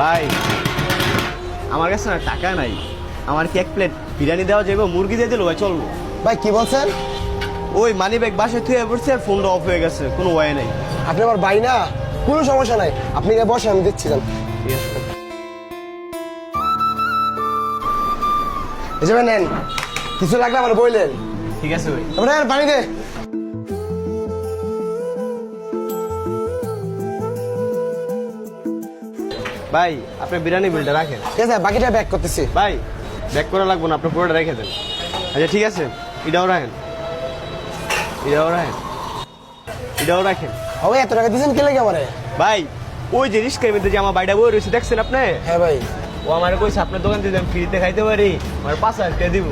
ভাই আমার কাছে না টাকা নাই, আমার কি এক প্লেট বিরিয়ানি দেওয়া যাবে? মুরগি দিয়ে দিল ভাই, চলবো? ভাই কি বলছেন? ওই মানি ব্যাগ বাসায় থুয়ে পড়ছে আর ফোনটা অফ হয়ে গেছে, কোনো ওয়ে নেই। আপনি আমার ভাই না, কোনো সমস্যা নাই, আপনি গিয়ে বসে, আমি দিচ্ছি। যান ঠিক আছে এই যে ভাই নেন, কিছু লাগলে আমার বললেন। ঠিক আছে ভাই। আপনার পানি দে। ভাই আপনি বিরিয়ানি বিলটা রাখেন। ঠিক আছে, বাকিটা ব্যাক করতেছি। ভাই ব্যাক করা লাগবো না, আপনার পুরোটা রেখে দেন। আচ্ছা ঠিক আছে, এটাও রাখেন, এটাও রাখেন, এটাও রাখেন। হবে এত টাকা দিয়েছেন কে লেগে আমারে? ভাই ওই যে রিস্কের মধ্যে যে আমার বাড়িটা বই রয়েছে দেখছেন আপনি? হ্যাঁ ভাই। ও আমার কইছে আপনার দোকান থেকে আমি ফ্রিতে খাইতে পারি, আমার 5,000 টাকা দিব।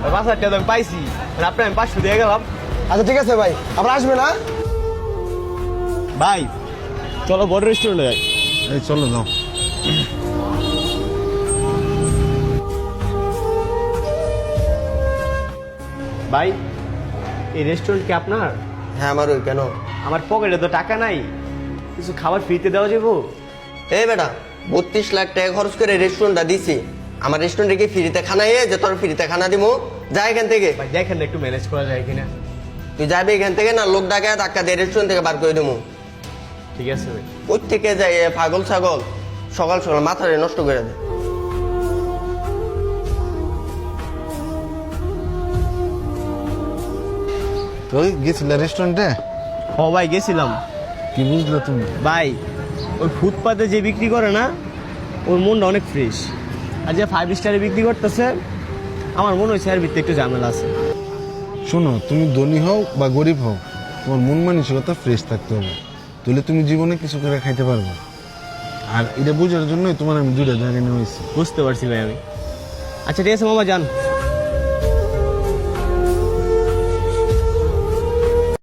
5,000 টাকা আমি পাইছি, আর আপনার আমি 500 দিয়ে গেলাম। আচ্ছা ঠিক আছে ভাই, আপনার আসবে না? ভাই চলো বড় রেস্টুরেন্টে যাই। এই চলো যাও। ভাই এই রেস্টুরেন্ট কি আপনার? হ্যাঁ আমার ওই। কেন? আমার পকেটে তো টাকা নাই, কিছু খাবার ফ্রিতে দেওয়া যাবো? এই বেটা, 32 লাখ টাকা খরচ করে রেস্টুরেন্টটা দিছি, আমার রেস্টুরেন্টে কি ফ্রিতে খানা যে তোর ফ্রিতে খানা দিমু? যা এখান থেকে। ভাই দেখেন না একটু ম্যানেজ করা যায় কিনা। তুই যাবি এখান থেকে, না লোক ডাকা ধাক্কা দিয়ে রেস্টুরেন্ট থেকে বার করে দিমু। ঠিক আছে ভাই। ওই থেকে যাই এ পাগল ছাগল সকাল সকাল মাথারে নষ্ট করে দেয়। তুই গেছিলে রেস্টুরেন্টে? ও ভাই গেছিলাম। কি বুঝলে তুমি? ভাই ওই ফুটপাতে যে বিক্রি করে না, ওর মনটা অনেক ফ্রেশ, আর যে 5 স্টারে বিক্রি করতেছে আমার মনে হচ্ছে এর ভিতরে একটু ঝামেলা আছে। শোনো, তুমি ধনী হও বা গরিব হও, তোমার মন মানসিকতা ফ্রেশ থাকতে হবে, তাহলে তুমি জীবনে কিছু করে খাইতে পারবে। আর এটা বোঝার জন্যই তোমার আমি 2টা জায়গায় নিয়ে হয়েছি। বুঝতে পারছি ভাই আমি। আচ্ছা ঠিক আছে মামা, যান।